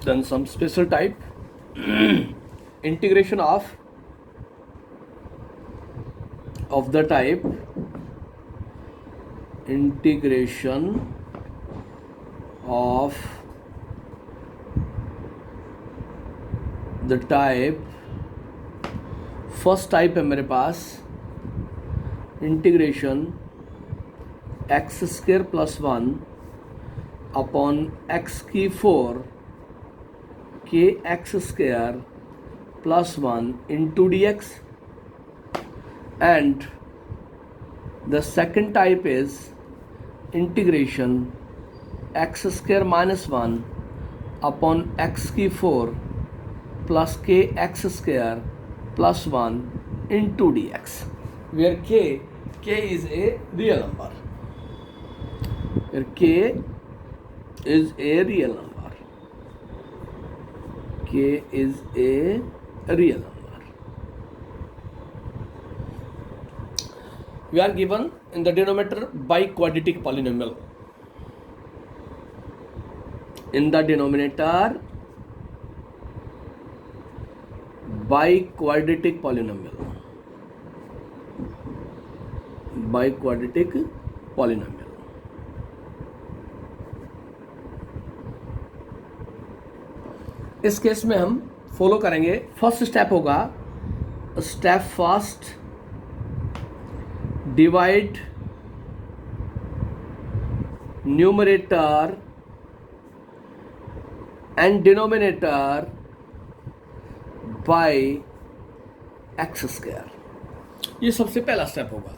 Then some special type integration of the type integration of the type first type है मेरे पास integration x square plus 1 upon x की 4 k x square plus 1 into d x and the second type is integration x square minus 1 upon x की 4 plus k x square plus 1 into dx where k is a real number, where k is a real number, k is a real number. We are given in the denominator by quadratic polynomial. In the denominator by quadratic polynomial, by quadratic polynomial. इस case में हम follow करेंगे, first step होगा step first divide numerator and denominator by x square. ये सबसे पहला step होगा,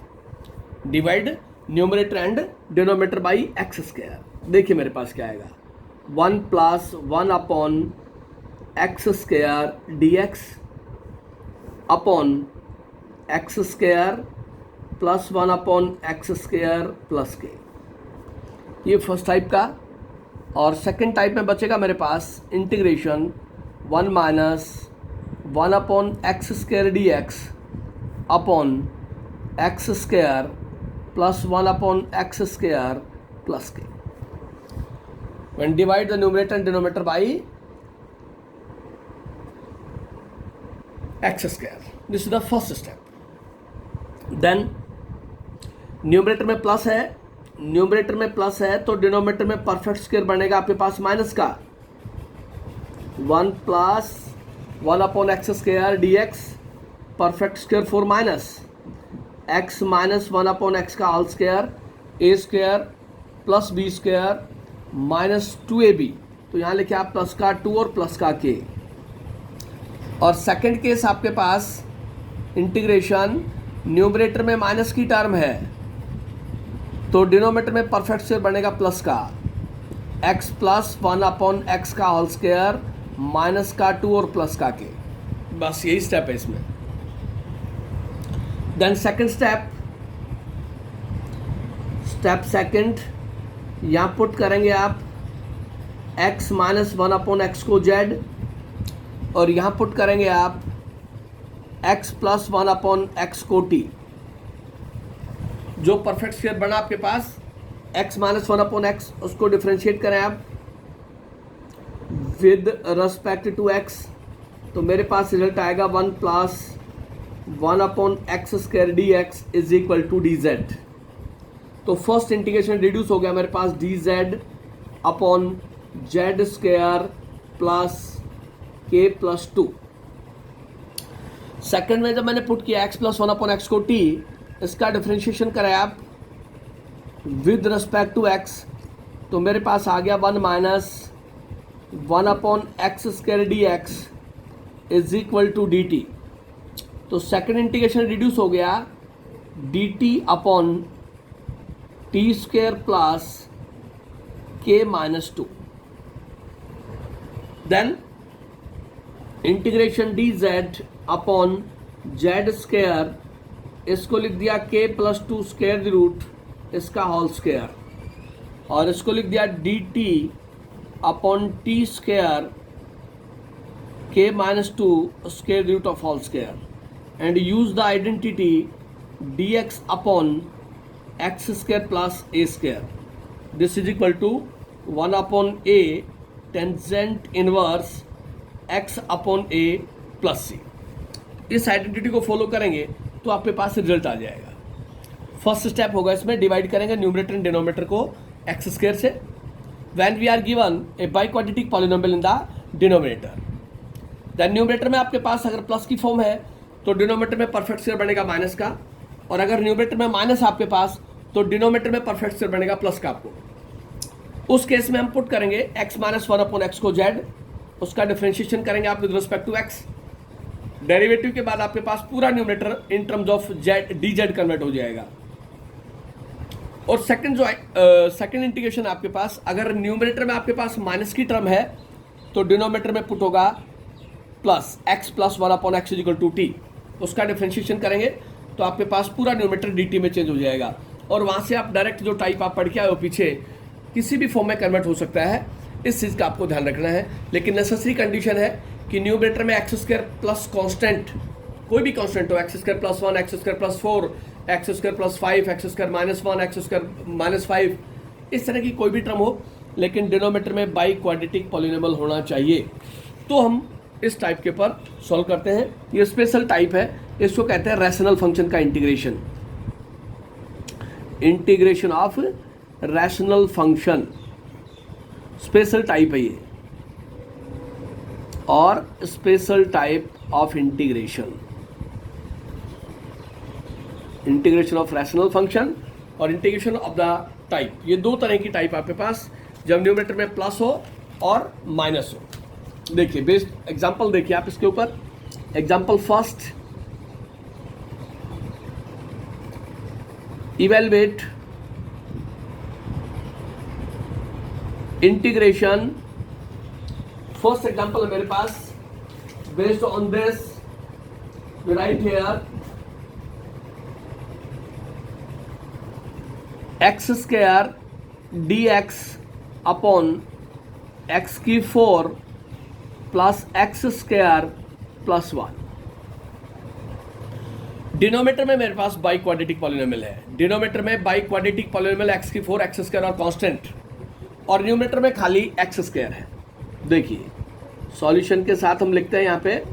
divide numerator and denominator by x square. देखिए मेरे पास क्या आएगा, 1 plus 1 upon x square D x upon x square plus 1 upon x square plus के। ये फर्स्ट टाइप का। और सेकेंड टाइप में बचेगा मेरे पास integration 1 minus 1 upon x square D x upon x square plus 1 upon x square plus k. When divide the numerator and denominator by x square, this is the first step. Then numerator में plus है, numerator में plus है तो denominator में perfect square बनेगा आपके पास minus का। 1 plus 1 upon x square D x perfect square 4 minus x minus 1 upon x का whole square a square plus B square minus 2ab। तो यहाँ लिखे आप प्लस का 2 और प्लस का k। और सेकंड केस आपके पास इंटीग्रेशन न्यूमरेटर में माइनस की टर्म है तो डिनोमिनेटर में परफेक्ट स्क्वायर बनेगा प्लस का x प्लस 1 अपॉन एक्स का होल स्क्वायर माइनस का 2 और प्लस का के। बस यही स्टेप है इसमें। Then second step, step second, यहाँ पुट करेंगे आप x माइनस 1 अपॉन एक्स को z और यहाँ पुट करेंगे आप x प्लस 1 अपॉन एक्स को t। जो परफेक्ट स्क्वायर बना आपके पास x माइनस 1 अपॉन एक्स, उसको डिफ्रेंशिएट करें आप विद रेस्पेक्ट टू x, तो मेरे पास रिजल्ट आएगा 1 plus 1 upon x square D x is equal to d z. तो फर्स्ट इंटीग्रेशन रिड्यूस हो गया मेरे पास d z upon z square plus k plus 2। Second में जब मैंने पुट किया x प्लस 1 अपॉन एक्स को t, इसका डिफ्रेंशिएशन करें आप विद रिस्पेक्ट टू x, तो मेरे पास आ गया 1 minus 1 upon x square D x is equal to D t. तो सेकेंड इंटीग्रेशन रिड्यूस हो गया d T upon T square plus k minus 2। Then integration d z upon z square, इसको लिख दिया के प्लस 2 स्क्वायर रूट इसका whole square, और इसको लिख दिया d T upon T square k minus 2 square root of whole square, and use the identity D x upon x square plus A square. This is equal to 1 upon a tangent inverse x upon a plus c. इस identity को follow करेंगे तो आपके पास result आ जाएगा। First step होगा इसमें, divide करेंगे न्यूमरेटर एंड डिनोमिनेटर को एक्स स्क्वायर से। When we are given a by quadratic polynomial in the denominator, then numerator में आपके पास अगर प्लस की फॉर्म है तो डिनोमिनेटर में परफेक्ट स्क्वायर बनेगा माइनस का, और अगर न्यूमरेटर में माइनस आपके पास तो डिनोमिनेटर में परफेक्ट स्क्वायर बनेगा प्लस का। आपको उस केस में हम पुट करेंगे x minus one upon x को z, उसका डिफ्रेंशिएशन करेंगे आप with respect to x। Derivative के बाद आपके पास पूरा numerator in terms of z dz convert हो जाएगा। और सेकंड इंटीग्रेशन आपके पास, अगर न्यूमरेटर में आपके पास माइनस की टर्म है तो डिनोमिनेटर में पुट होगा plus x plus one upon x equal to t, उसका डिफ्रेंशिएशन करेंगे तो आपके पास पूरा न्यूमरेटर dt में चेंज हो जाएगा। और वहाँ से आप डायरेक्ट जो टाइप आप पढ़ के आए हो पीछे किसी भी फॉर्म में कन्वर्ट हो सकता है, इस चीज़ का आपको ध्यान रखना है। लेकिन नेसेसरी कंडीशन है कि न्यूमरेटर में एक्स स्क्वायर प्लस कॉन्स्टेंट, कोई भी कॉन्स्टेंट हो, x square plus one, x square plus four, x square plus five, x square minus one, x square minus five, इस तरह की कोई भी टर्म हो, लेकिन डिनोमिनेटर में बाई क्वाड्रेटिक पॉलिनोमियल होना चाहिए। तो हम इस टाइप के ऊपर सॉल्व करते हैं। ये स्पेशल टाइप है, इसको कहते हैं रैशनल फंक्शन का integration, integration of rational function, special type है ये, और special type of integration, integration of rational function और इंटीग्रेशन ऑफ द टाइप। ये दो तरह की टाइप आपके पास, जब न्यूमरेटर में प्लस हो और माइनस हो। देखिए बेस्ड एग्जांपल देखिए आप इसके ऊपर। Example first, evaluate integration. First example है मेरे पास, based on this we write here x square D x upon x की 4 plus x square plus 1। Denominator में मेरे पास बाई क्वाड्रेटिक पॉलिनोमियल है। डिनोमिनेटर में बाई क्वाड्रेटिक पॉलिनोमियल एक्स की 4, एक्स स्क्वायर और कांस्टेंट, और न्यूमरेटर में खाली एक्स स्क्वायर है। देखिए सॉल्यूशन के साथ हम लिखते हैं, यहाँ पे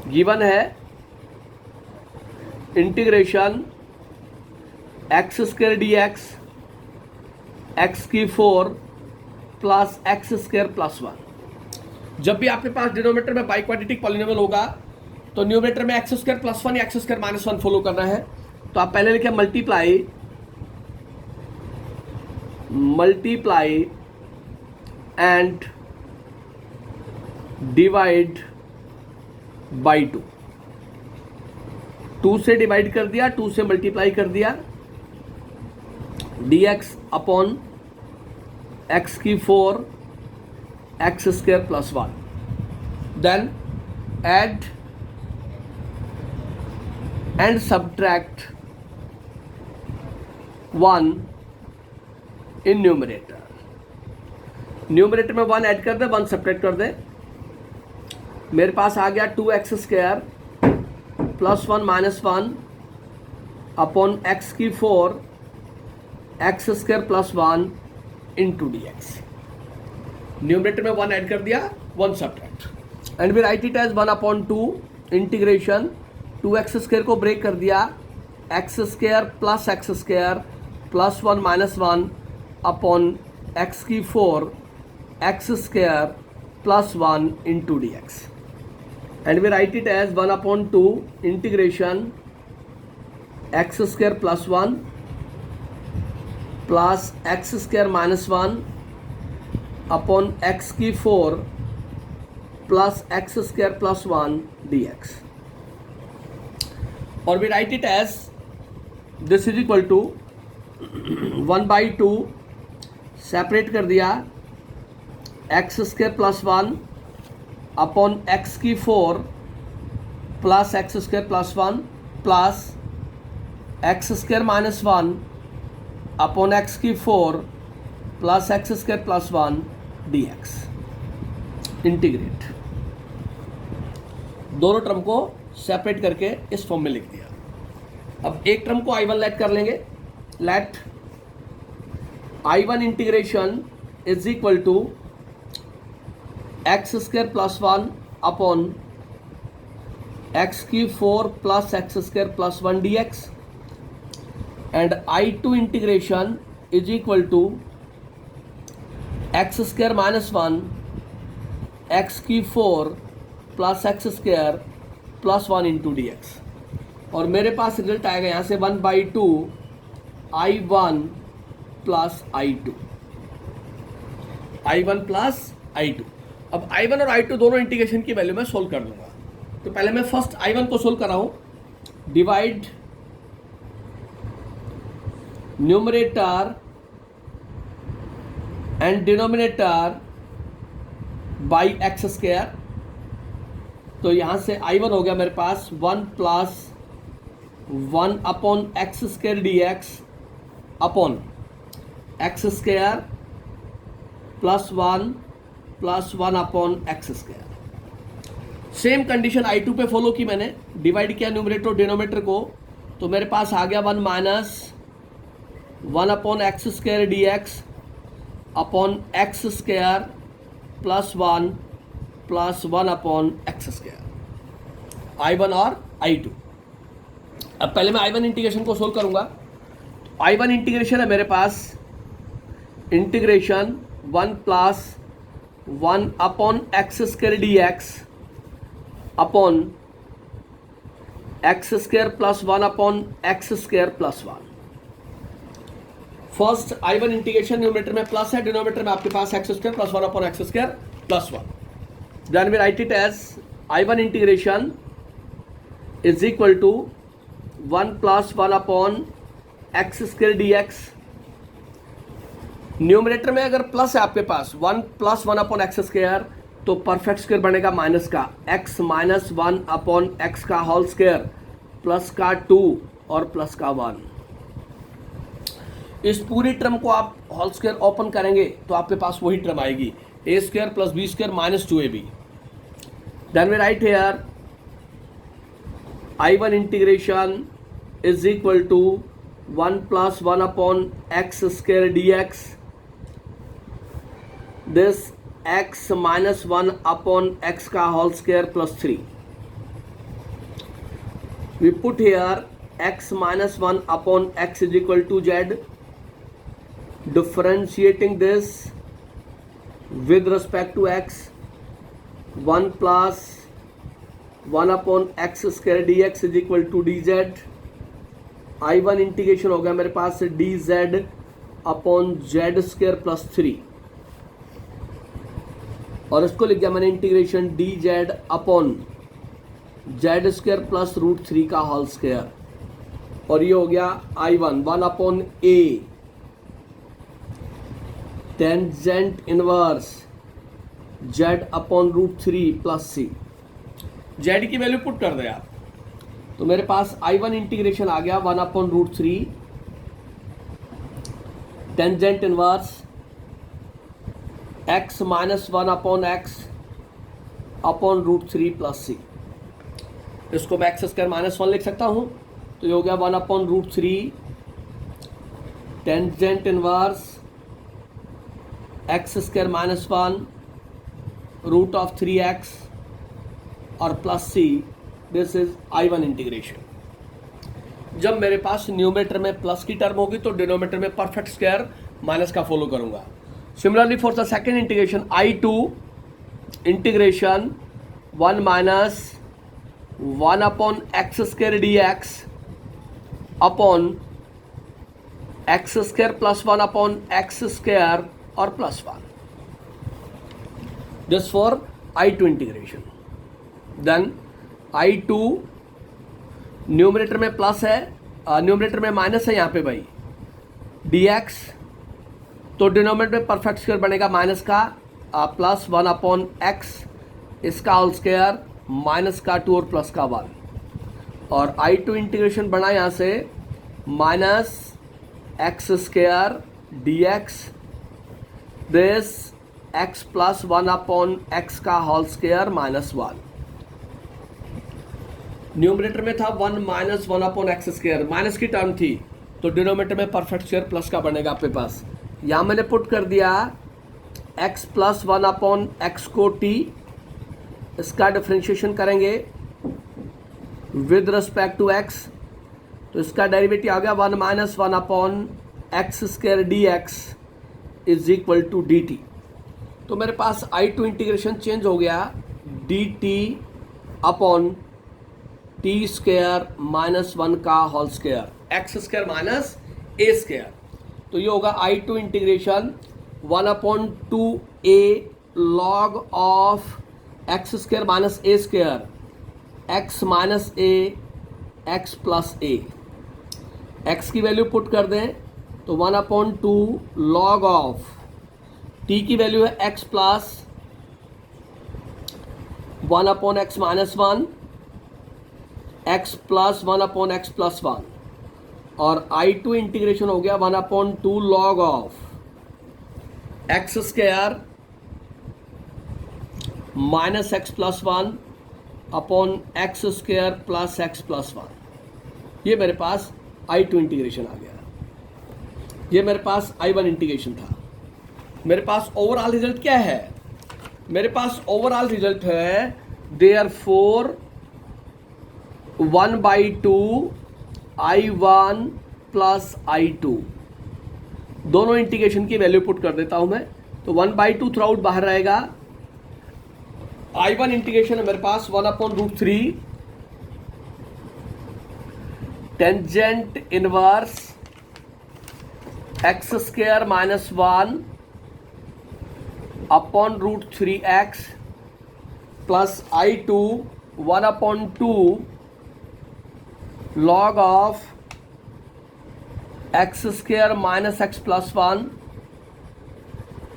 गिवन है integration x square D x, x की 4 प्लस एक्स स्क्वायर प्लस 1। जब भी आपके पास डिनोमिनेटर में बाई क्वाड्रेटिक पॉलिनोमियल होगा तो न्यूमरेटर में एक्स स्क्वायर प्लस 1 या एक्स स्क्वायर माइनस 1 फॉलो करना है। तो आप पहले लिखे मल्टीप्लाई एंड डिवाइड बाई 2। 2 से डिवाइड कर दिया, 2 से मल्टीप्लाई कर दिया, dx अपॉन एक्स की 4 x square plus 1। Then add and subtract 1 in numerator. Numerator में 1 ऐड कर दे, 1 सब्ट्रैक्ट कर दे। मेरे पास आ गया 2x square plus 1 minus 1 upon x की 4 x square plus 1 into d x. Numerator में 1 ऐड कर दिया, 1 subtract, and we write it as 1/2 integration 2x square को ब्रेक कर दिया, x square plus 1 minus 1 upon x की 4 x square plus 1 into d x, and we write it as 1/2 integration x square plus 1 plus x square minus 1 upon x की 4 plus x square plus 1 d x, और we write it as this is equal to 1/2 separate कर दिया, x square plus 1 upon x की 4 plus x square plus 1 plus x square minus 1 upon x की 4 plus x square plus 1 d x. Integrate, दोनों term को separate करके इस form में लिख दिया। अब एक टर्म को I1 लेट कर लेंगे, let I1 integration is equal to x square plus 1 upon x की 4 plus x square plus 1 d x and I2 integration is equal to x square minus 1 x की 4 plus x square plus 1 into d x. और मेरे पास result आएगा यहाँ से 1/2 I1 plus I2, I1 plus I2। अब I1 और I2 दोनों इंटीग्रेशन की वैल्यू मैं सोल्व कर लूँगा। तो पहले मैं फर्स्ट I1 को सोल्व कर रहा हूँ। Divide numerator and denominator by x square. तो यहाँ से I1 हो गया मेरे पास 1 plus 1 upon x square D x upon x square plus 1 upon x square. Same condition I2 पे फॉलो की मैंने, डिवाइड किया न्यूमरेटर और डिनोमिनेटर को, तो मेरे पास आ गया 1 minus 1 upon x square D x upon x square plus 1 upon x square, I1 और I2। अब पहले मैं I1 इंटीग्रेशन को सोल्व करूंगा। I1 इंटीग्रेशन है मेरे पास integration 1 plus 1 upon x square D x upon x square plus 1 upon x square plus 1। First I1 integration numerator में प्लस है, डिनोमिनेटर में आपके पास x square plus 1 upon x square plus 1। Then we write it as I1 integration is equal to 1 plus 1 upon x square D x. Numerator में अगर plus है आपके पास 1 प्लस 1 अपॉन एक्स स्क्वायर, तो परफेक्ट स्क्वायर बनेगा minus का x minus 1 upon x का whole square plus का 2 और प्लस का 1। इस पूरी टर्म को आप होल स्क्वायर ओपन करेंगे तो आपके पास वही टर्म आएगी, a square plus B square minus 2ab। Then we write here I1 integration is equal to 1 plus 1 upon x square D x, this x minus 1 upon x का whole square plus 3। We put here x minus 1 upon x is equal to z, differentiating this with respect to x, 1 plus 1 upon x square D x is equal to d z. I1 integration हो गया मेरे पास d z upon z square plus 3, और इसको लिख दिया मैंने integration d z upon z square plus √3 का होल स्क्वायर, और ये हो गया I1 1 upon a tangent inverse Z upon √3 plus C. Z की वैल्यू पुट कर दे आप, तो मेरे पास I1 इंटीग्रेशन आ गया 1 upon √3 tangent inverse x minus 1 upon x upon √3 plus c. इसको मैं एक्स स्क्वायर माइनस 1 लिख सकता हूँ, तो ये हो गया 1 upon √3 tangent inverse x square minus 1 root of 3x और plus c. This is I1 integration. जब मेरे पास न्यूमरेटर में प्लस की टर्म होगी तो डिनोमिनेटर में परफेक्ट स्क्वायर माइनस का फॉलो करूंगा। Similarly for the second integration, I2 integration 1 minus 1 upon x square dx upon x square plus 1 upon x square और plus 1. This for I2 integration. Then I2 numerator में plus है, numerator में minus है यहाँ पे भाई dx, तो denominator में परफेक्ट स्क्वायर बनेगा माइनस का प्लस 1 अपॉन एक्स, इसका होल स्क्वायर माइनस का 2 और प्लस का 1, और I2 इंटीग्रेशन बना यहाँ से minus x square D x, this x plus 1 upon x का होल स्क्वायर माइनस 1। न्यूमरेटर में था 1 minus 1 upon x square, minus की टर्म थी, तो डिनोमिनेटर में परफेक्ट स्क्वायर प्लस का बनेगा आपके पास। यहाँ मैंने पुट कर दिया x प्लस 1 अपॉन एक्स को t, इसका डिफ्रेंशिएशन करेंगे विद रिस्पेक्ट टू x, तो इसका डेरिवेटिव आ गया 1 minus 1 upon x square D x is equal to D t. तो मेरे पास I2 इंटीग्रेशन चेंज हो गया d T upon T square minus 1 का whole square x square minus ए स्क्वायर। तो ये होगा I2 integration 1 upon 2a log of x square minus A square x minus A x plus A. X की value put कर दें तो 1 upon 2 log of T की value है x plus 1 upon x minus 1 x plus 1 upon x plus 1, और I2 integration हो गया 1 upon 2 log of x square minus x plus 1 upon x square plus x plus 1। ये मेरे पास I2 integration आ गया। ये मेरे पास I1 इंटीग्रेशन था। मेरे पास ओवरऑल रिजल्ट क्या है? मेरे पास ओवरऑल रिजल्ट है देयरफॉर 1/2 I1 प्लस I2, दोनों इंटीग्रेशन की वैल्यू पुट कर देता हूं मैं, तो 1/2 थ्रू आउट बाहर रहेगा। I1 इंटीग्रेशन है मेरे पास 1/√3 tangent inverse x square minus 1 upon √3x plus I2 1/2 log of x square minus x plus 1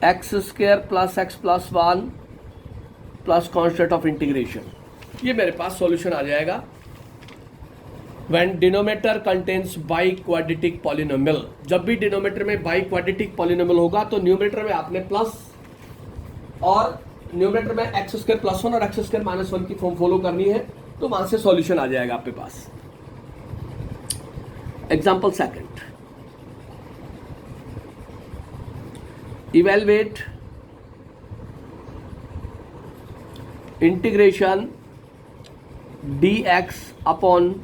x square plus x plus 1 plus constant of integration. ये मेरे पास सॉल्यूशन आ जाएगा when denominator contains by quadratic polynomial. जब भी denominator में by quadratic polynomial होगा तो numerator में आपने प्लस और न्यूमरेटर में एक्स स्क्वायर प्लस 1 और एक्स स्क्वायर माइनस 1 की फॉर्म फॉलो करनी है, तो वहां से सॉल्यूशन आ जाएगा आपके पास। Example second, evaluate integration dx upon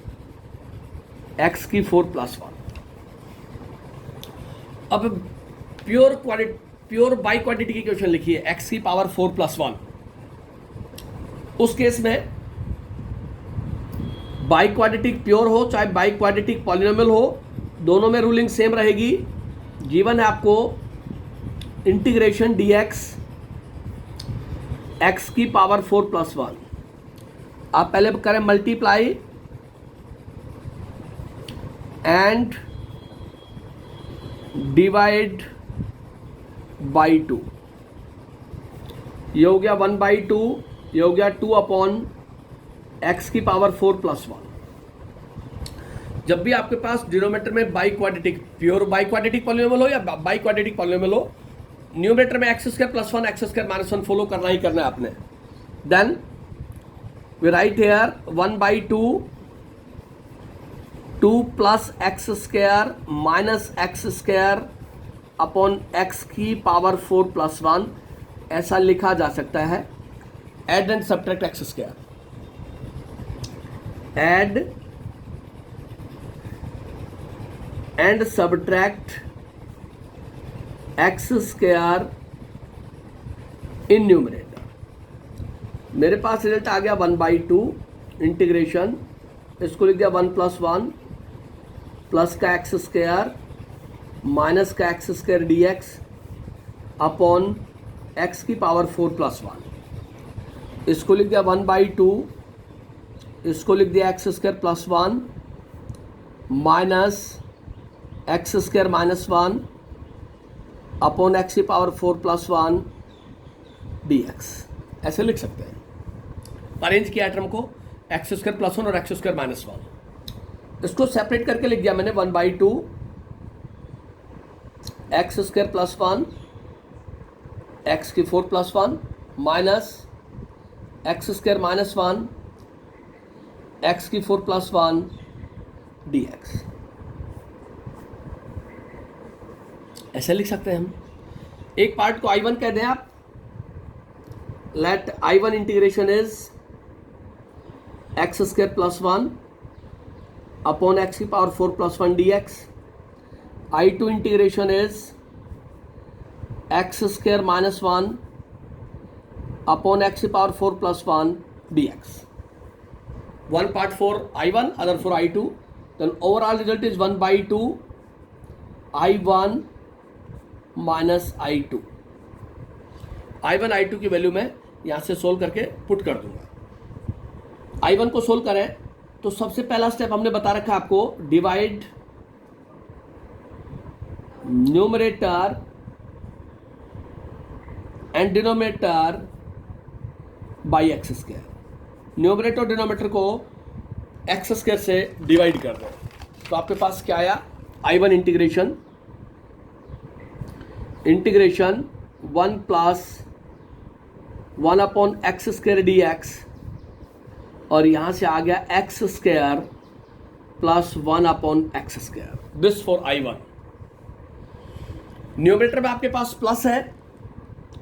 x की 4+1। अब प्योर बाई क्वाड्रेटिक की क्वेश्चन लिखिए x की पावर 4+1। उस केस में बाई क्वाड्रेटिक प्योर हो चाहे बाई क्वाड्रेटिक पॉलिनोमियल हो, दोनों में रूलिंग सेम रहेगी। गिवन है आपको इंटीग्रेशन dx x की पावर 4+1। आप पहले करें मल्टीप्लाई एंड डिवाइड बाई 2। ये हो गया 1/2, ये हो गया 2 अपॉन एक्स की पावर 4+1। जब भी आपके पास डिनोमिनेटर में biquadratic pure by quadratic polynomial हो या बाई क्वाड्रेटिक पॉलिनोमियल हो, न्यूमरेटर में x square plus 1 x square minus 1 follow करना ही करना है आपने। Then we write here 1/2 2 plus x square minus x square upon x की पावर 4+1, ऐसा लिखा जा सकता है। Add and subtract x square, add and subtract x square in numerator. मेरे पास रिजल्ट आ गया 1/2 इंटीग्रेशन, इसको लिख दिया 1 + 1 प्लस का एक्स स्क्वायर माइनस का x square dx upon x की पावर 4+1। इसको लिख दिया 1/2, इसको लिख दिया x square plus 1 minus x square minus 1 upon x की पावर 4+1 dx। ऐसे लिख सकते हैं। अरेंज किया टर्म को एक्स स्क्वायर प्लस 1 और एक्स स्क्वायर माइनस 1। इसको सेपरेट करके लिख दिया मैंने 1/2 एक्स स्क्वायर प्लस 1 एक्स की 4+1 minus x square minus 1 x की 4+1 dx। ऐसे लिख सकते हैं हम। एक पार्ट को I1 कह दें आप let I1 integration is x square plus 1 upon x की power 4 plus 1 dx. I2 integration is x square minus 1 upon x की power 4 plus 1 dx. One part for I1, other for I2. Then overall result is 1 by 2 I1 minus I2. I1 I2 की value मैं यहाँ से solve करके put कर दूंगा. I1 को solve करें तो सबसे पहला स्टेप हमने बता रखा है आपको, divide numerator and denominator by x square. Numerator और डिनोमिनेटर को एक्स स्क्वायर से डिवाइड कर दो तो आपके पास क्या आया, I1 integration 1 plus 1 upon x square D x, और यहां से आ गया x square plus 1 upon x square. This for I1. Numerator में आपके पास प्लस है,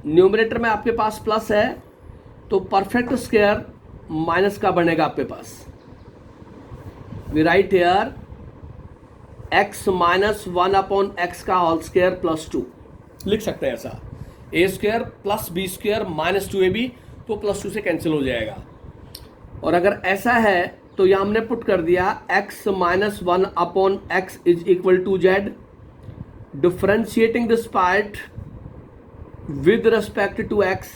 न्यूमरेटर में आपके पास प्लस है तो परफेक्ट स्क्वायर माइनस का बनेगा आपके पास. We write here x minus 1 upon x का होल स्क्वायर प्लस 2 लिख सकते हैं ऐसा. A square plus B square minus 2ab, तो प्लस 2 से कैंसिल हो जाएगा. और अगर ऐसा है तो यहां हमने पुट कर दिया x minus 1 upon x is equal to z. Differentiating this part with respect to x,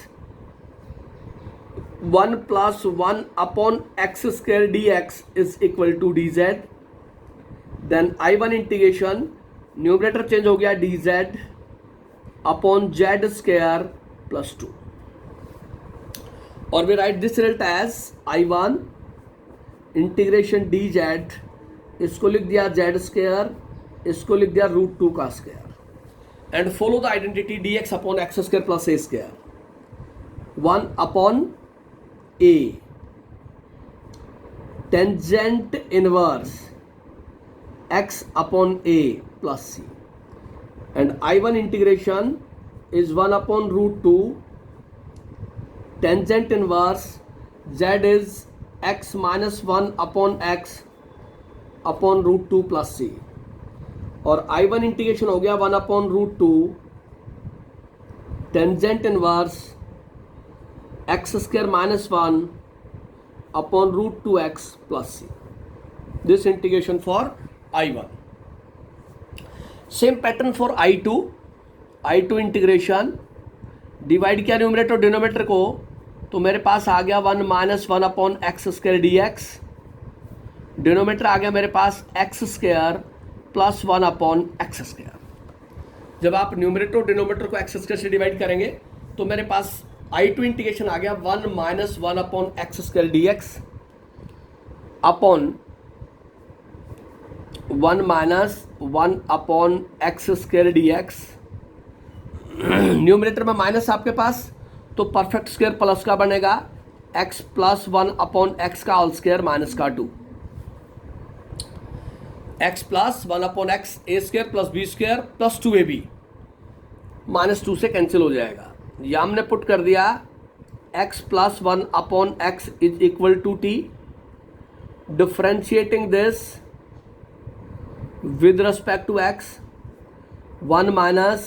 1 plus 1 upon x square dx is equal to dz. Then I1 integration, numerator change हो गया dz upon z square plus 2, और we write this result as I1 integration dz, इसको लिख दिया z square, इसको लिख दिया √2 का square. And follow the identity dx upon x square plus a square. 1 upon a tangent inverse x upon a plus c. And I1 integration is 1 upon √2 tangent inverse z is x minus 1 upon x upon √2 plus c. और I1 integration हो गया 1 upon √2 tangent inverse x square minus 1 upon √2x plus c. This integration for I1. Same pattern for I2 integration, divide किया numerator और denominator को तो मेरे पास आ गया 1 minus 1 upon x square dx. Denominator आ गया मेरे पास x square plus 1 upon x square. जब आप न्यूमरेटर और डिनोमिनेटर को एक्स स्क्वायर से डिवाइड करेंगे तो मेरे पास I2 इंटीग्रेशन आ गया 1 minus 1 upon x square dx upon 1 minus 1 upon x square dx. Numerator में माइनस आपके पास तो परफेक्ट स्क्वायर प्लस का बनेगा x प्लस 1 अपॉन एक्स का होल स्क्वायर माइनस का 2. x plus 1 upon x A square plus B square plus 2ab, minus 2 से cancel हो जाएगा. या हमने पुट कर दिया x plus 1 upon x is equal to t. Differentiating this with respect to x, 1 minus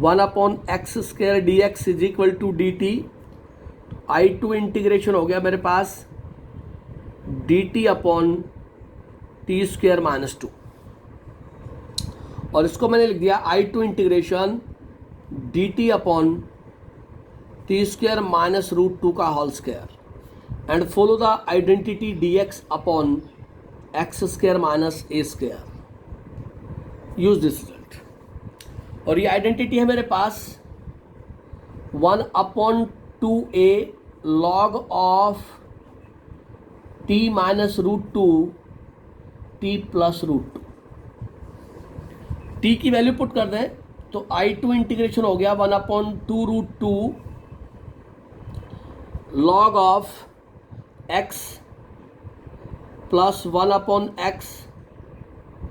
1 upon x square dx is equal to dt. I2 integration हो गया मेरे पास dt upon T square minus 2, और इसको मैंने लिख दिया I2 integration dt upon T square minus √2 का whole square. And follow the identity dx upon x square minus A square. Use this result. और ये आइडेंटिटी है मेरे पास 1 upon 2a log of t minus √2 t plus √2. t की value put कर दें तो I2 integration हो गया 1 upon 2√2 log of x plus 1 upon x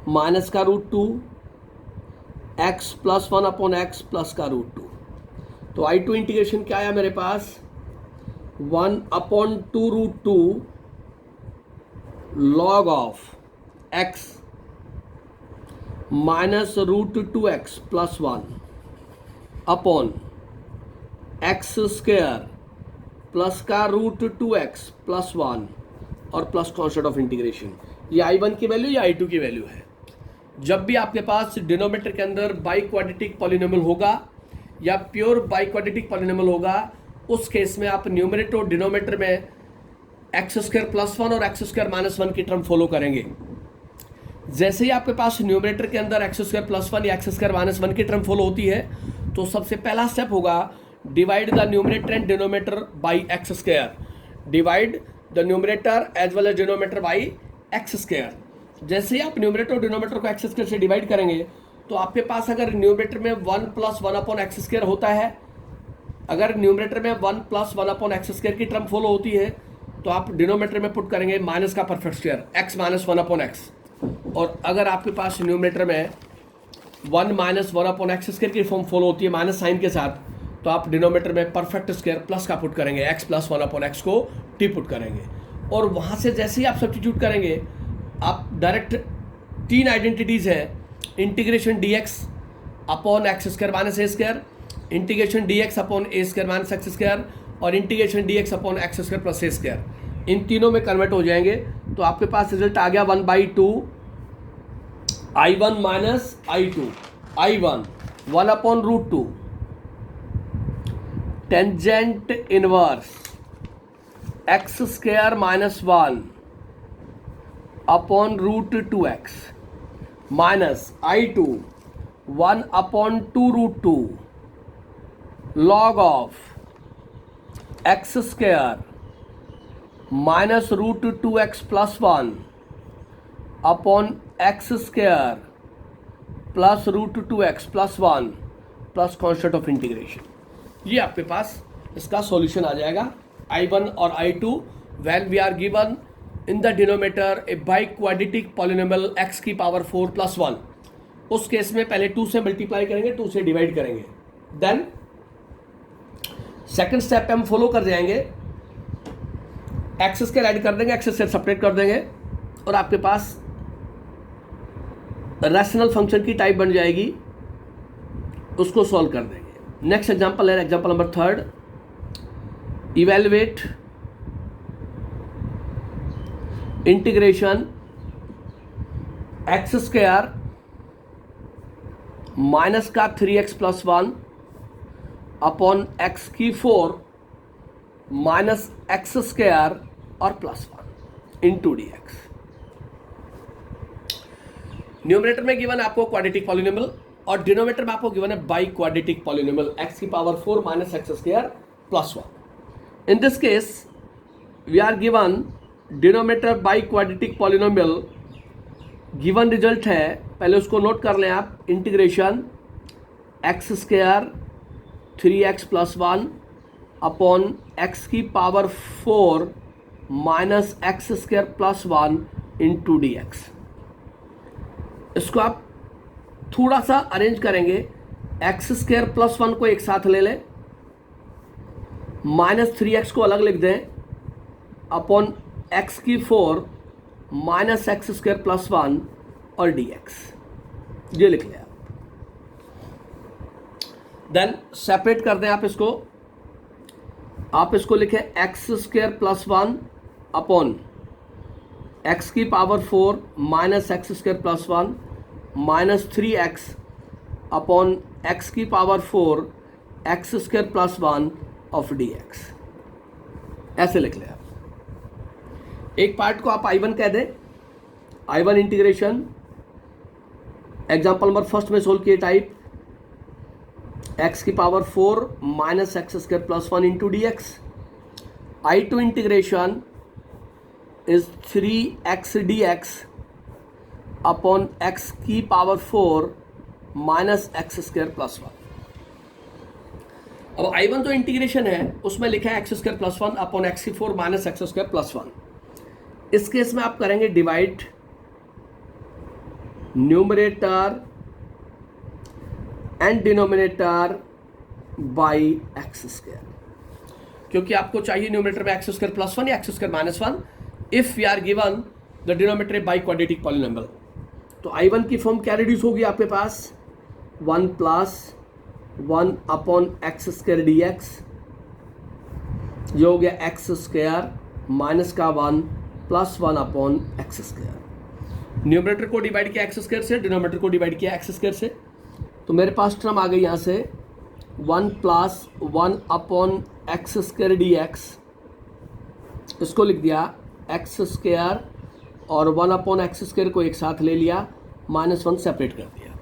minus का √2 x plus 1 upon x plus का √2. तो I2 इंटीग्रेशन क्या आया मेरे पास, 1/2√2 log of x minus √2x plus 1 upon x square plus का √2x प्लस 1 और प्लस कॉन्स्टेंट ऑफ इंटीग्रेशन। ये I1 की वैल्यू या I2 की वैल्यू है। जब भी आपके पास डिनोमिनेटर के अंदर बाई क्वाड्रेटिक पॉलिनोमियल होगा या प्योर बाई क्वाड्रेटिक पॉलिनोमियल होगा, उस केस में आप न्यूमरेटर और डिनोमिनेटर में एक्स स्क्वायर प्लस 1 और एक्स स्क्वायर माइनस 1 की टर्म फॉलो करेंगे। जैसे ही आपके पास न्यूमरेटर के अंदर एक्स स्क्वायर प्लस 1 या एक्स स्क्वायर माइनस 1 की टर्म फॉलो होती है, तो सबसे पहला स्टेप होगा divide the numerator and denominator by x square, divide the numerator as well as denominator by x square. जैसे ही आप न्यूमरेटर और डिनोमिनेटर को एक्स स्क्वायर से डिवाइड करेंगे, तो आपके पास अगर न्यूमरेटर में 1 + 1 अपॉन एक्स स्क्वायर होता है, अगर न्यूमरेटर में 1 + 1 अपॉन एक्स स्क्वायर की टर्म फॉलो होती है, तो आप डिनोमिनेटर में पुट करेंगे माइनस का perfect square x - 1 upon x. और अगर आपके पास न्यूमरेटर में 1 - 1 अपॉन एक्स स्क्वायर की फॉर्म फॉलो होती है माइनस साइन के साथ, तो आप डिनोमिनेटर में परफेक्ट स्क्वायर प्लस का पुट करेंगे, x + 1 अपॉन एक्स को t पुट करेंगे। और वहाँ से जैसे ही आप सब्स्टिट्यूट करेंगे, आप डायरेक्ट 3 आइडेंटिटीज़ हैं, integration dx upon x square minus A square, integration dx upon A square minus x square और integration dx upon x square plus ए स्क्वायर। इन तीनों में कन्वर्ट हो जाएंगे, तो आपके पास रिजल्ट आ गया 1/2 I1 minus I2, I1 1/√2 tangent inverse x square minus 1 upon √2x minus I2 1/2√2 log of x square minus √2x plus 1 upon x square plus √2x plus 1 plus constant of integration. ये आपके पास इसका solution आ जाएगा। I1 और I2 when we are given in the denominator a by quadratic polynomial x की power 4 plus 1, उस case में पहले 2 से मल्टीप्लाई करेंगे, 2 से डिवाइड करेंगे, देन सेकंड स्टेप पे हम फॉलो कर जाएंगे, एक्स स्क्वायर ऐड कर देंगे, एक्स स्क्वायर सेपरेट कर देंगे और आपके पास रैशनल फंक्शन की टाइप बन जाएगी, उसको सॉल्व कर देंगे। नेक्स्ट एग्जांपल है example number 3, evaluate integration x square minus का 3x प्लस 1 अपॉन एक्स की 4 माइनस एक्स स्क्वायर और प्लस 1 इंटू dx। न्यूमरेटर में गिवन है आपको क्वाड्रेटिक पॉलिनोमियल और डिनोमिनेटर में आपको गिवन है बाई क्वाड्रेटिक पॉलिनोमियल x की power 4 minus x square plus 1। In this case we are given denominator by quadratic polynomial, given result है, पहले उसको नोट कर लें आप, integration x square 3x plus 1 upon x की power 4 minus x square plus 1 into dx। इसको आप थोड़ा सा अरेंज करेंगे, एक्स स्क्वायर प्लस 1 को एक साथ ले लें, माइनस 3x को अलग लिख दें, अपॉन एक्स की 4 माइनस एक्स स्क्वायर प्लस 1 और dx, ये लिख लें आप। देन सेपरेट कर दें आप इसको लिखें x square plus 1 upon x की power 4 minus x square plus 1 minus 3x upon x की power 4 x square plus 1 of dx, ऐसे लिख लें आप। एक पार्ट को आप I1 कह दें, I1 integration example number first में सोल्व किए टाइप x की power 4 minus x square plus 1 into dx। I2 integration is 3x dx upon x की power 4 minus x square plus 1। अब I1 जो इंटीग्रेशन है उसमें लिखा है x square plus 1 upon x की 4 माइनस एक्स स्क्वायर प्लस 1। इस केस में आप करेंगे divide numerator and denominator by x square, क्योंकि आपको चाहिए न्यूमरेटर में एक्स स्क्वायर प्लस वन या x square minus one if you are given the denominator by quadratic polynomial. तो आई वन की फॉर्म क्या रिड्यूस होगी आपके पास, one plus one upon x square D x, जो हो गया एक्स स्क्वायर माइनस का one plus one upon x square. Numerator को डिवाइड किया एक्स स्क्वायर से, डिनोमिनेटर को डिवाइड किया एक्स स्क्वायर से, तो मेरे पास टर्म आ गई यहाँ से one plus one upon x square D x, इसको लिख दिया एक्स स्क्वायर और वन अपॉन एक्स स्क्वायर को एक साथ ले लिया, माइनस वन सेपरेट कर दिया।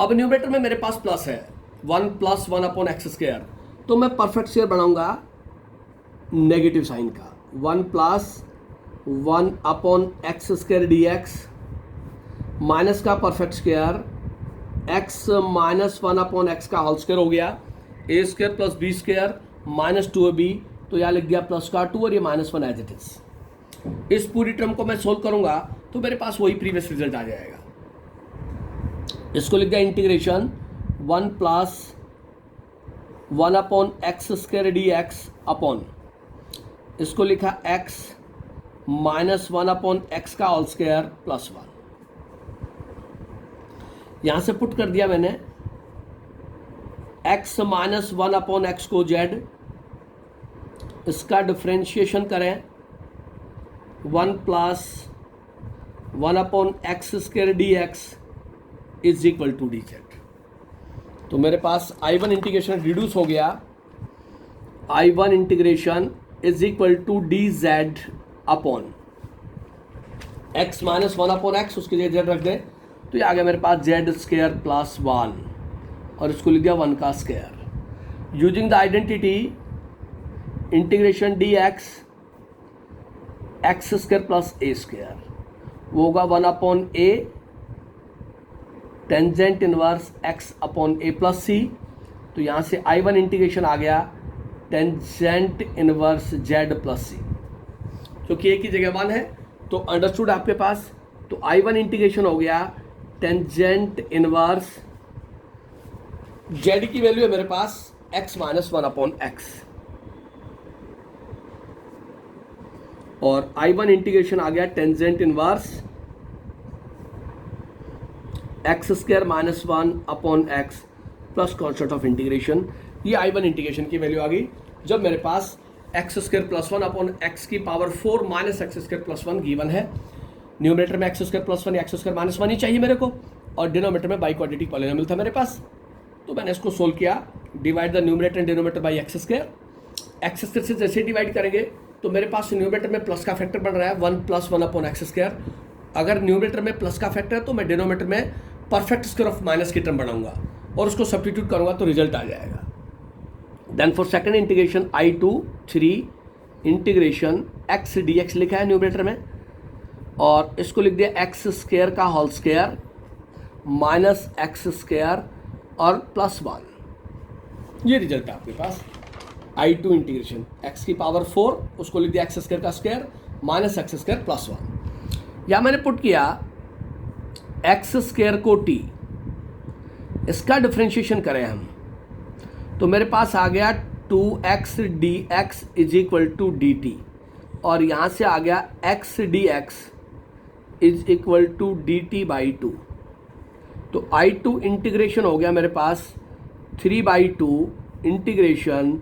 अब न्यूमरेटर में मेरे पास प्लस है one plus one upon x square, तो मैं परफेक्ट स्क्वायर बनाऊंगा नेगेटिव साइन का, one plus one upon x square D x minus का perfect square x minus one upon x का होल स्क्वायर हो गया, A square plus B square minus two A B, तो यहाँ लिख दिया प्लस का टू और ये minus one as it is. इस पूरी टर्म को मैं सोल्व करूंगा तो मेरे पास वही प्रीवियस रिजल्ट आ जाएगा। इसको लिख दिया integration one plus one upon x square D x upon, इसको लिखा x minus one upon x का होल स्क्वायर प्लस वन। यहां से पुट कर दिया मैंने x minus one upon x को जेड, इसका डिफ्रेंशिएशन करें one plus one upon x square D x is equal to d z. तो मेरे पास आई वन इंटीग्रेशन रिड्यूस हो गया, I one integration is equal to d z upon x minus one upon x, उसके लिए Z रख दे, तो ये आ गया मेरे पास जेड स्क्वायर प्लस वन और इसको लिख दिया वन का square. Using the identity integration d x x square plus A square, वो होगा one upon a tangent inverse x upon A plus सी, तो यहाँ से आई वन इंटीग्रेशन आ गया टेंजेंट इनवर्स जेड प्लस सी, क्योंकि एक ही जगह वन है तो अंडरस्टूड आपके पास। तो आई वन इंटीग्रेशन हो गया टेंजेंट इनवर्स जेड की वैल्यू है मेरे पास x minus one upon x, और आई वन इंटीग्रेशन आ गया tangent inverse x square minus one upon x plus constant of integration. ये आई वन इंटीग्रेशन की वैल्यू आ गई जब मेरे पास x square plus one upon x की power four minus x square plus one given है। न्यूमरेटर में एक्स स्क्वायर प्लस वन या एक्स स्क्वायर माइनस वन ही चाहिए मेरे को, और डिनोमिनेटर में बाई क्वाड्रेटिक पॉलिनोमियल था मेरे पास, तो मैंने इसको सोल्व किया। Divide the numerator and denominator by x square, x square से जैसे डिवाइड करेंगे तो मेरे पास न्यूमरेटर में प्लस का फैक्टर बन रहा है one plus one upon x square. अगर न्यूमरेटर में प्लस का फैक्टर है तो मैं डिनोमिनेटर में परफेक्ट स्क्वायर ऑफ माइनस की टर्म बनाऊंगा और उसको सब्स्टिट्यूट करूंगा तो रिजल्ट आ जाएगा। Then for second integration I two three integration x D x लिखा है न्यूमरेटर में, और इसको लिख दिया एक्स स्क्वायर का whole square minus x square और प्लस वन। ये रिजल्ट है आपके पास आई टू इंटीग्रेशन एक्स की पावर फोर, उसको लिख दिया एक्स स्क्वायर का square minus x square plus one. या मैंने पुट किया एक्स स्क्वायर को टी, इसका डिफ्रेंशिएशन करें हम तो मेरे पास आ गया two x D x is equal to D T, और यहाँ से आ गया x D x is equal to D T by two. तो आई टू इंटीग्रेशन हो गया मेरे पास three by two integration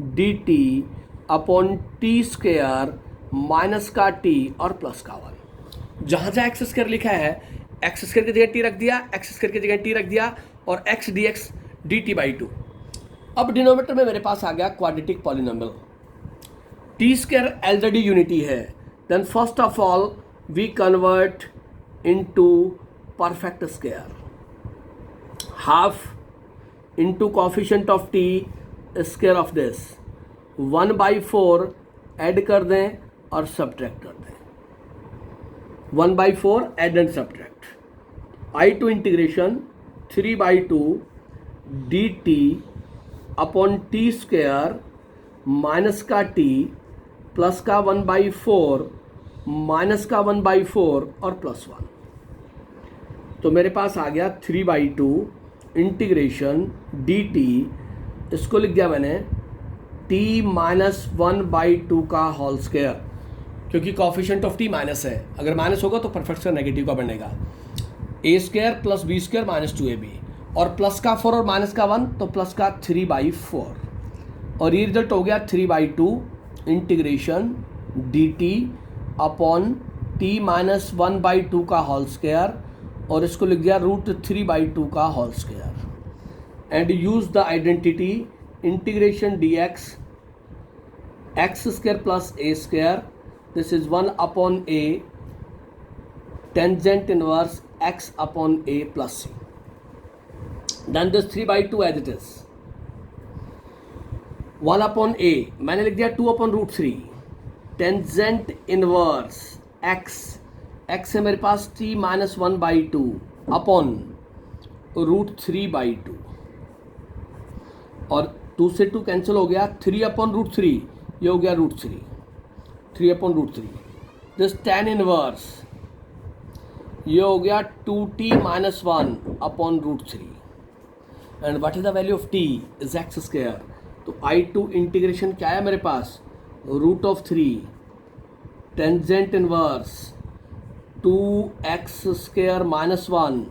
D T upon T square minus का टी और प्लस का वन। जहाँ जहाँ एक्स स्क्वायर लिखा है एक्स स्क्वायर की जगह टी रख दिया, एक्स स्क्वायर की जगह टी रख दिया, और x D x D T by two. अब डिनोमिनेटर में मेरे पास आ गया क्वाड्रेटिक पॉलिनोमियल, टी स्क्वायर एलजेडी यूनिटी है। Then first of all we convert into perfect square, half into coefficient of T square of this, one by four add कर दें और सब्ट्रैक्ट कर दें, one by four add and subtract. I two integration three by two D T upon T square minus का T plus का one by four minus का one by four और plus one. तो मेरे पास आ गया three by two integration D T, इसको लिख दिया मैंने t माइनस 1/2 का होल स्क्वायर, क्योंकि कॉफिशिएंट ऑफ t माइनस है, अगर माइनस होगा तो परफेक्ट स्क्वायर नेगेटिव का बनेगा, a square plus b square minus 2ab, और प्लस का 4 और माइनस का 1 तो प्लस का 3/4, और ये रिजल्ट हो गया 3/2 integration D T upon t minus 1/2 का होल स्क्वायर, और इसको लिख दिया √3/2 का whole square, and use the identity integration d x square plus a square, this is 1/a tangent inverse x upon a plus c, then this 3/2 as it is, 1/a मैंने लिख दिया 2/√3 tangent inverse x है मेरे पास t minus 1/2 upon √3/2, और 2 से 2 cancel हो गया, 3/√3 ये हो गया √3, 3/√3, दिस tan इनवर्स ये हो गया 2t minus 1 upon √3, and what is the value of t is x square, तो I2 इंटीग्रेशन क्या है मेरे पास, √3 tangent inverse 2x square minus 1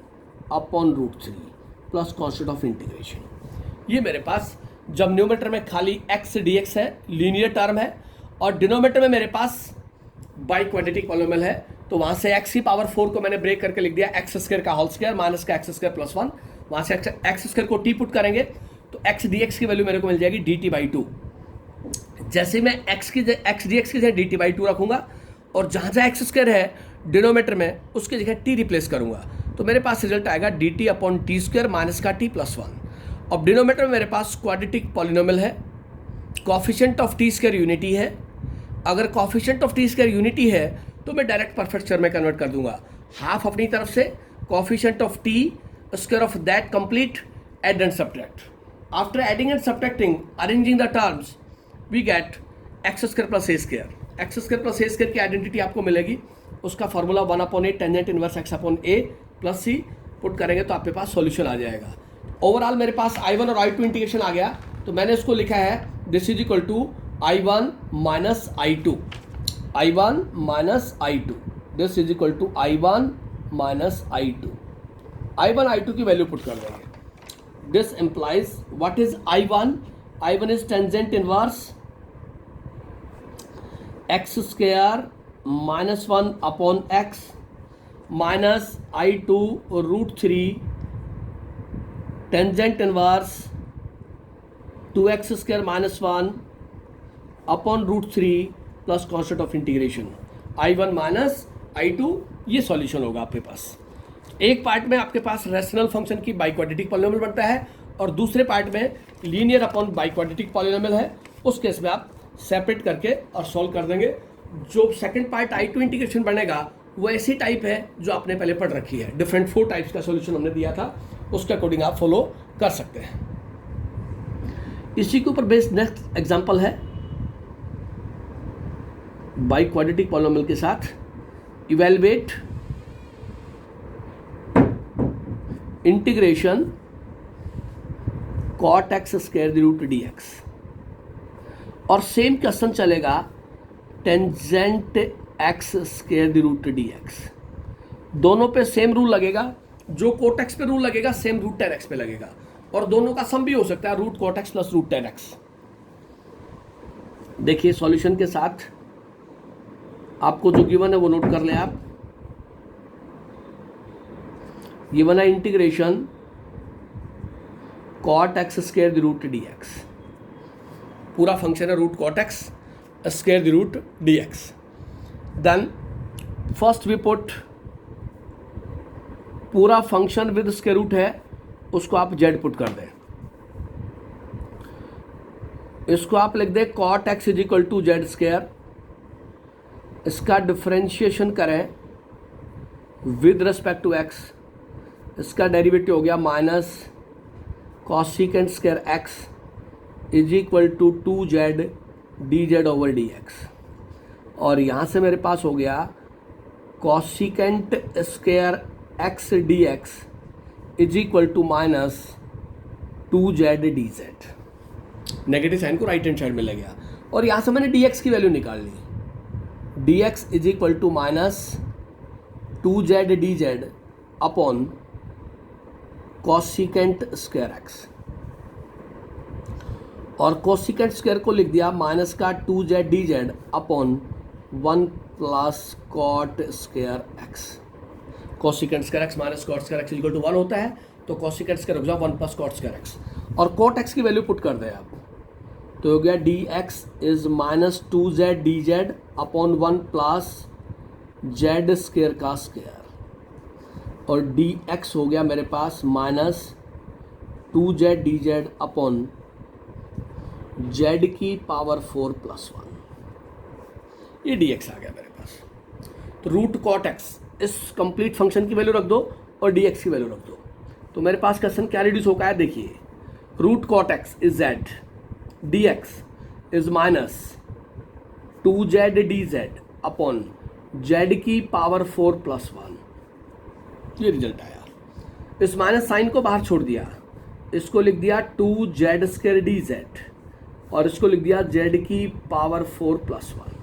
upon √3 plus constant of integration. ये मेरे पास जब न्यूमरेटर में खाली x dx है, लीनियर टर्म है, और डिनोमिनेटर में मेरे पास बाई क्वाड्रेटिक पॉलिनोमियल है, तो वहाँ से x की पावर 4 को मैंने ब्रेक करके लिख दिया x स्क्वायर का होल स्क्वायर माइनस का x स्क्वायर प्लस 1, वहाँ से x स्क्वायर को t पुट करेंगे तो x dx की वैल्यू मेरे को मिल जाएगी dt/2। जैसे मैं x dx की जगह dt/2 रखूँगा, और जहाँ जहाँ x स्क्वायर है डिनोमिनेटर में उसकी जगह t रिप्लेस करूँगा, तो मेरे पास रिजल्ट आएगा dt upon T square minus का t प्लस 1। अब डिनोमिनेटर में मेरे पास क्वाड्रेटिक पॉलिनोमियल है, coefficient of T square unity है, अगर coefficient of T square unity है तो मैं डायरेक्ट परफेक्ट स्क्वायर में कन्वर्ट कर दूंगा, हाफ अपनी तरफ से coefficient of T square of that complete, add and subtract, after adding and subtracting arranging the terms we get x square plus A square. X square plus A square की identity आपको मिलेगी, उसका formula 1/a tangent inverse x upon a plus c put करेंगे तो आपके पास solution आ जाएगा। Overall मेरे पास I1 और I2 इंटीग्रेशन आ गया, तो मैंने इसको लिखा है this is equal to I1 minus I2, I1 minus I2, this is equal to I1 minus I2, I1 I2 की वैल्यू पुट कर देंगे। This implies what is I1 is tangent inverse x square minus 1 upon x minus I2 √3 tangent inverse 2x square minus 1 upon √3 plus constant of integration I1 minus I2, ये solution होगा आपके पास। एक part में आपके पास rational function की by quadratic polynomial बनता है, और दूसरे पार्ट में linear upon by quadratic polynomial है, उस केस में आप सेपरेट करके और सॉल्व कर देंगे। जो सेकंड पार्ट I2 इंटीग्रेशन बनेगा वो ऐसी टाइप है जो आपने पहले पढ़ रखी है, डिफरेंट 4 टाइप्स का सॉल्यूशन हमने दिया था, उसके अकॉर्डिंग आप फॉलो कर सकते हैं। इसी के ऊपर बेस्ड नेक्स्ट एग्जांपल है बाई क्वाड्रेटिक पॉलिनोमियल के साथ, evaluate integration cot x square the root dx, और सेम क्वेश्चन चलेगा tangent x square the root dx, दोनों पे सेम रूल लगेगा, जो कोट एक्स पे रूल लगेगा सेम रूट टेन एक्स पे लगेगा, और दोनों का सम भी हो सकता है root cot x plus root tan x. देखिए सॉल्यूशन के साथ आपको जो गिवन है वो नोट कर लें आप। गिवन है integration cot x square the root dx, पूरा फंक्शन है root cot x square the root dx। Then first we put पूरा फंक्शन विद स्क्वायर रूट है, उसको आप z पुट कर दें, इसको आप लिख दें cot x is equal to z square, इसका डिफ्रेंशिएशन करें विद रिस्पेक्ट टू x, इसका डेरिवेटिव हो गया minus cosecant square x is equal to 2z dz over dx, और यहाँ से मेरे पास हो गया cosecant square x dx is equal to minus 2z dz। Negative sign को राइट हैंड साइड में ले गया और यहाँ से मैंने dx की वैल्यू निकाल ली। dx is equal to minus 2z dz upon cosecant square x, और कोसिकेंट स्क्वायर को लिख दिया माइनस का 2z dz upon 1 plus cot square x। Cosecant square x minus cot square x equal to 1 होता है, तो कोसिकेंट स्क्वायर हो जाए 1 प्लस कॉट स्क्वायर x, और कॉट x की वैल्यू पुट कर दें आप, तो हो गया dx is minus 2z dz upon 1 plus z square का स्क्वायर, और dx हो गया मेरे पास minus 2z dz upon z की पावर 4 प्लस 1। ये dx आ गया मेरे पास। तो रूट कॉट x, इस कंप्लीट फंक्शन की वैल्यू रख दो और dx की वैल्यू रख दो, तो मेरे पास क्वेश्चन क्या रिड्यूस होगा है, देखिए root cot x is z, dx is minus 2z dz upon z की पावर 4 प्लस 1। ये रिजल्ट आया। इस माइनस साइन को बाहर छोड़ दिया, इसको लिख दिया 2z स्क्वायर dz और इसको लिख दिया z की पावर 4 प्लस 1।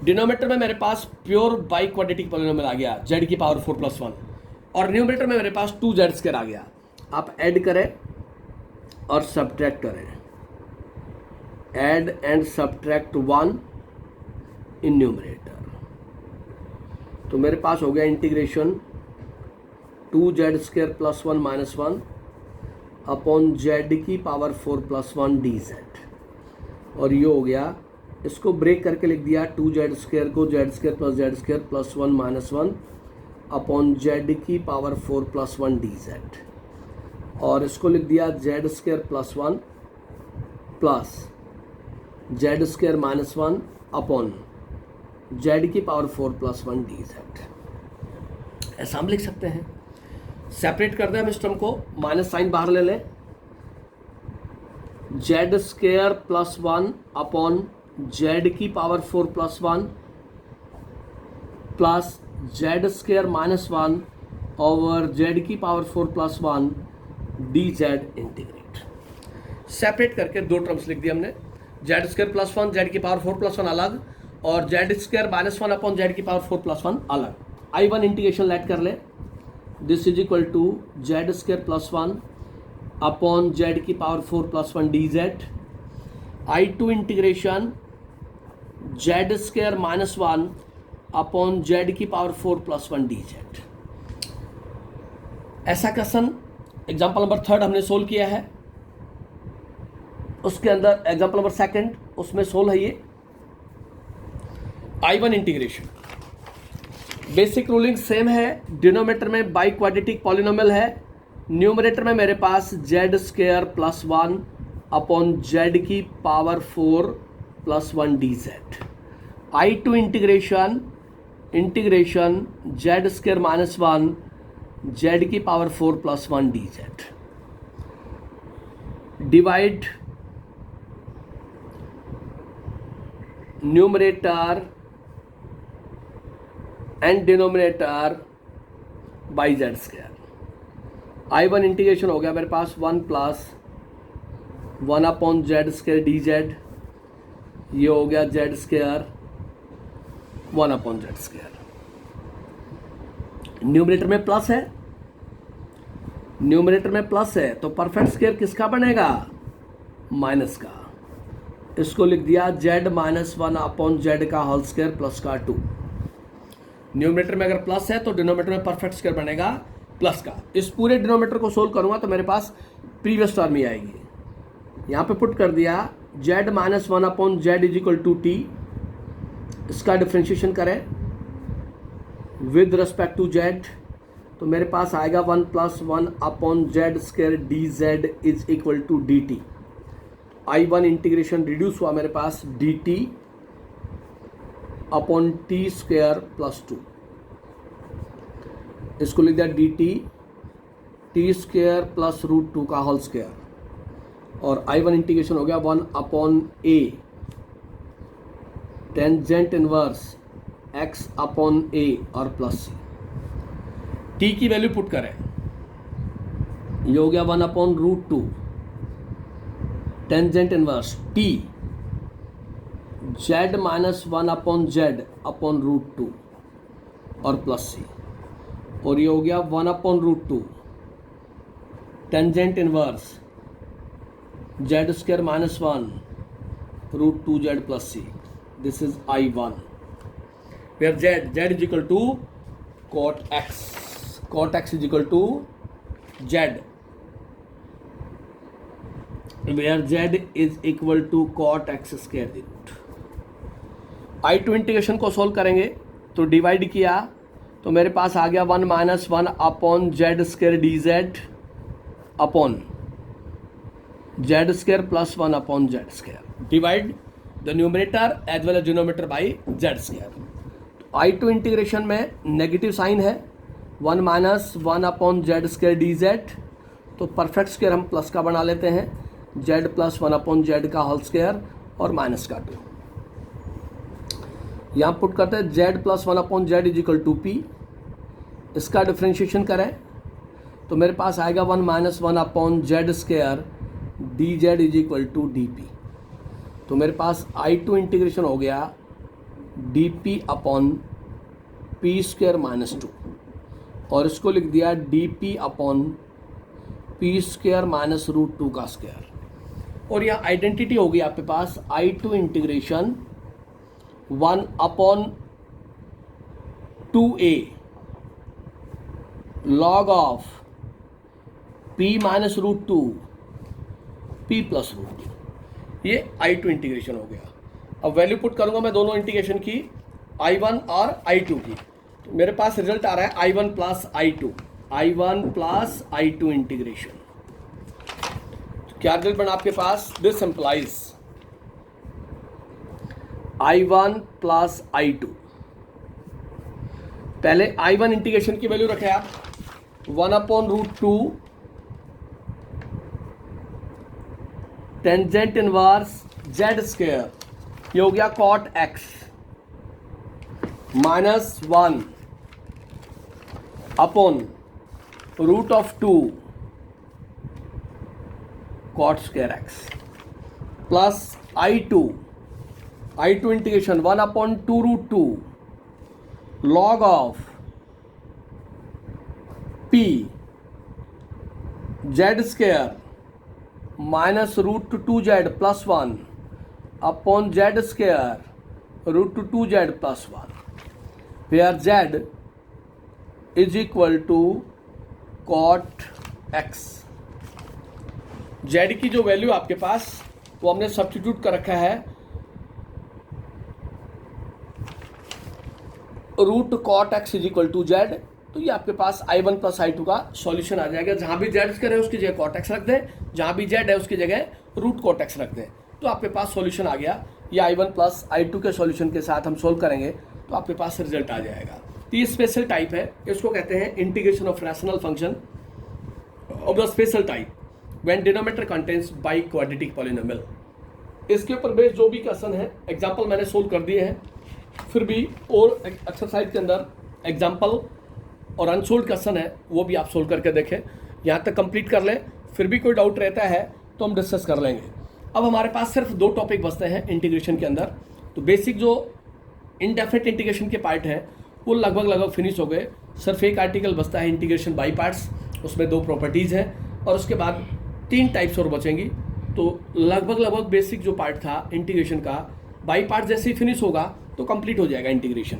डिनोमिनेटर में मेरे पास प्योर बाई क्वाड्रेटिक पॉलिनोमियल आ गया z की पावर 4 प्लस 1, और न्यूमरेटर में मेरे पास 2z स्क्वायर आ गया। आप ऐड करें और सब्ट्रैक्ट करें, add and subtract 1 in numerator, तो मेरे पास हो गया integration 2z square plus 1 minus 1 upon z की पावर 4 प्लस 1 dz, और ये हो गया, इसको ब्रेक करके लिख दिया 2z स्क्वायर को z square plus 1 minus 1 upon z की पावर 4 प्लस 1 dz, और इसको लिख दिया z square plus 1 plus z square minus 1 upon z की पावर 4 प्लस 1 dz। ऐसा हम लिख सकते हैं। सेपरेट कर दें हम इस टर्म को, माइनस साइन बाहर ले लें, z square plus 1 upon z की power 4 plus 1 plus z square minus 1 over z की power 4 plus 1 dz integrate. Separate करके दो टर्म्स लिख दिए हमने, z स्क्वायर प्लस 1 z की पावर 4 प्लस 1 अलग, और z square minus 1 upon z की पावर 4 प्लस 1 अलग। I1 इंटीग्रेशन लेट कर ले, this is equal to z square plus 1 upon z की power 4 plus 1 dz। I2 integration z square minus 1 upon z की power 4 plus 1 dz। ऐसा question example number 3 हमने solve किया है, उसके अंदर एग्जाम्पल नंबर 2 उसमें सोल्व है ये। I1 integration basic ruling same है, डिनोमिनेटर में बाई क्वाड्रेटिक पॉलिनोमियल है, न्यूमरेटर में मेरे पास z square plus 1 upon z की power 4 plus 1 dz। I2 integration z square minus 1 z की power 4 plus 1 dz। Divide numerator and denominator by z square. I1 integration हो गया मेरे पास 1 plus 1 upon z square dz, ये हो गया z square 1 upon z square. Numerator में plus है, numerator में प्लस है तो परफेक्ट स्क्वायर किसका बनेगा, माइनस का, इसको लिख दिया z माइनस 1 अपॉन z का होल स्क्वायर प्लस का 2। न्यूमरेटर में अगर प्लस है तो डिनोमिनेटर में परफेक्ट स्क्वायर बनेगा प्लस का। इस पूरे डिनोमिनेटर को सोल्व करूंगा तो मेरे पास प्रीवियस टर्म ही आएगी। यहाँ पे पुट कर दिया z minus 1 upon z is equal to t, इसका डिफ्रेंशिएशन करें विद रिस्पेक्ट टू z, तो मेरे पास आएगा 1 plus 1 upon z square dz is equal to dt। I1 integration reduce हुआ मेरे पास dt upon T square plus 2, इसको लिख दिया dt t square plus root 2 का होल स्क्वायर, और I1 इंटीग्रेशन हो गया 1 upon a tangent inverse x upon a और प्लस c। टी की वैल्यू पुट करें, ये हो गया 1/√2 tangent inverse t z minus 1/z/√2 और प्लस सी, और ये हो गया 1/√2 tangent inverse z² minus 1/√2z plus c. This is I1 where z is equal to cot x is equal to z, where z is equal to cot x square the root. I2 integration को solve करेंगे तो divide किया तो मेरे पास आ गया 1 minus 1/z² dz upon z² plus 1/z². Divide the numerator as well as denominator by z². I2 integration में नेगेटिव साइन है, 1 माइनस 1/z² dz, तो परफेक्ट स्क्वायर हम प्लस का बना लेते हैं, z प्लस 1/z का होल स्क्वायर और माइनस का 2. यहाँ पुट करते हैं z plus 1/z is equal to p. इसका डिफ्रेंशिएशन करें तो मेरे पास आएगा 1 minus 1/z² dz is equal to dp. तो मेरे पास I2 इंटीग्रेशन हो गया dp अपॉन p² माइनस 2, और इसको लिख दिया dp अपॉन p² माइनस √2 का स्क्वायर. और यह आइडेंटिटी होगी आपके पास I2 integration 1/2a log of p minus √2 p plus √2. ये I2 इंटीग्रेशन हो गया. अब वैल्यू पुट करूंगा मैं दोनों इंटीग्रेशन की, I1 और I2 की, तो मेरे पास रिजल्ट आ रहा है I1 प्लस I2 इंटीग्रेशन. तो क्या रिजल्ट बना आपके पास? This implies I1 plus I2. पहले I1 इंटीग्रेशन की वैल्यू रखे आप 1/√2 टेंजेंट इनवर्स z², ये हो गया cot x minus 1 upon √2 cot² x plus I2 integration 1/2√2 log of p z² minus √2z plus 1 upon z² √2z plus 1, where z is equal to cot x. z की जो value आपके पास वो हमने substitute कर रखा है √cot x is equal to z. तो ये आपके पास I1 प्लस I2 का सॉल्यूशन आ जाएगा. जहां भी z है उसकी जगह cot x रख दें, जहां भी z है उसकी जगह √cot x रख दें, तो आपके पास सॉल्यूशन आ गया. ये I1 प्लस I2 के सॉल्यूशन के साथ हम सोल्व करेंगे तो आपके पास रिजल्ट आ जाएगा. तो ये स्पेशल टाइप है, इसको कहते हैं integration of rational function of the special type when denominator contains by quadratic polynomial. इसके ऊपर बेस्ड जो भी क्वेश्चन है एग्जाम्पल मैंने सोल्व कर दिए हैं, फिर भी और एक्सरसाइज के अंदर एग्जाम्पल और अनसोल्व क्वेश्चन है वो भी आप सोल्व करके देखें. यहाँ तक कंप्लीट कर लें, फिर भी कोई डाउट रहता है तो हम डिस्कस कर लेंगे. अब हमारे पास सिर्फ 2 टॉपिक बचते हैं इंटीग्रेशन के अंदर. तो बेसिक जो इनडेफिनेट इंटीग्रेशन के पार्ट हैं वो लगभग फिनिश हो गए. सिर्फ एक आर्टिकल बचता है इंटीग्रेशन बाई पार्ट्स, उसमें 2 प्रॉपर्टीज़ हैं, और उसके बाद 3 टाइप्स और बचेंगी. तो लगभग बेसिक जो पार्ट था इंटीग्रेशन का बाई पार्ट जैसे ही फिनिश होगा तो कंप्लीट हो जाएगा इंटीग्रेशन.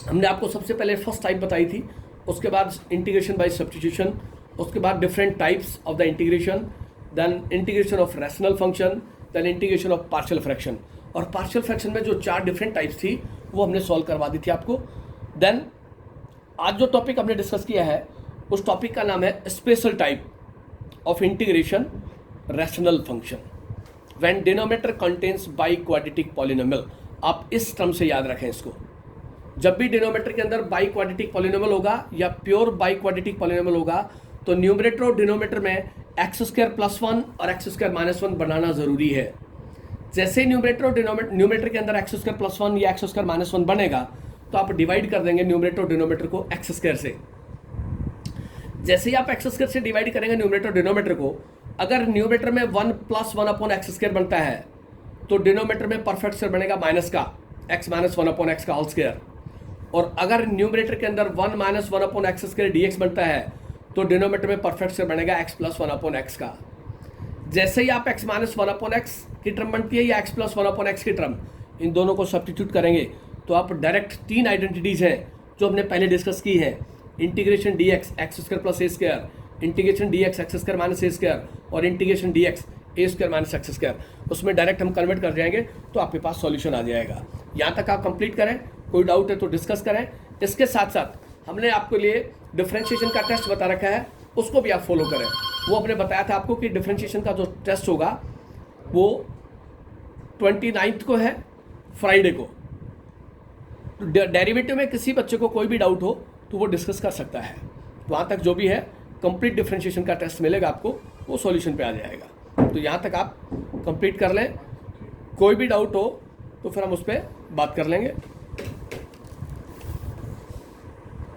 हमने आपको सबसे पहले फर्स्ट टाइप बताई थी, उसके बाद इंटीग्रेशन बाय सब्स्टिट्यूशन, उसके बाद different types of the integration, then integration of rational function, then integration of partial fraction. और पार्शियल फ्रैक्शन में जो 4 डिफरेंट टाइप्स थी वो हमने सॉल्व करवा दी थी आपको. देन आज जो टॉपिक हमने डिस्कस किया है उस टॉपिक का नाम है special type of integration rational function when denominator contains by quadratic polynomial. आप इस टर्म से याद रखें इसको. जब भी डिनोमिनेटर के अंदर बाई क्वाड्रेटिक पॉलिनोमियल होगा या प्योर बाई क्वाड्रेटिक पॉलिनोमियल होगा तो न्यूमरेटर और डिनोमिनेटर में x² प्लस 1 और x² माइनस 1 बनाना ज़रूरी है. जैसे ही न्यूमरेटर और न्यूमरेटर के अंदर x² प्लस 1 या x² माइनस 1 बनेगा तो आप डिवाइड कर देंगे न्यूमरेटर और डिनोमिनेटर को x² से. जैसे ही आप एक्स स्क्वायर से डिवाइड करेंगे न्यूमरेटर डिनोमीटर को, अगर न्यूमरेटर में 1 + 1 अपॉन एक्स स्क्वायर बनता है तो डिनोमीटर में परफेक्ट स्क्वायर बनेगा माइनस का x - 1 अपॉन एक्स का होल स्क्वायर। और अगर न्यूमरेटर के अंदर 1 - 1 अपॉन एक्स स्क्वायर dx बनता है तो डिनोमीटर में परफेक्ट स्क्वायर बनेगा x + 1 अपॉन एक्स का। जैसे ही आप x - 1 अपॉन एक्स की टर्म बनती है या x + 1 अपॉन एक्स की टर्म, इन दोनों को सब्स्टिट्यूट करेंगे तो आप डायरेक्ट 3 आइडेंटिटीज़ हैं जो हमने पहले डिस्कस की है, integration dx x² + a², integration dx x² - a² और इंटीग्रेशन dx a² - x²। उसमें डायरेक्ट हम कन्वर्ट कर जाएंगे तो आपके पास सॉल्यूशन आ जाएगा। यहाँ तक आप कंप्लीट करें, कोई डाउट है तो डिस्कस करें। इसके साथ साथ हमने आपके लिए डिफरेंशिएशन का टेस्ट बता रखा है, उसको भी आप फॉलो करें। वो हमने बताया था आपको कि डिफरेंशिएशन का जो टेस्ट होगा वो 29 को है, फ्राइडे को। तो डेरिवेटिव में किसी बच्चे को कोई भी डाउट हो तो वो डिस्कस कर सकता है। वहाँ तक जो भी है कंप्लीट डिफरेंशिएशन का टेस्ट मिलेगा आपको, वो सॉल्यूशन पे आ जाएगा। तो यहाँ तक आप कंप्लीट कर लें, कोई भी डाउट हो तो फिर हम उस पर बात कर लेंगे।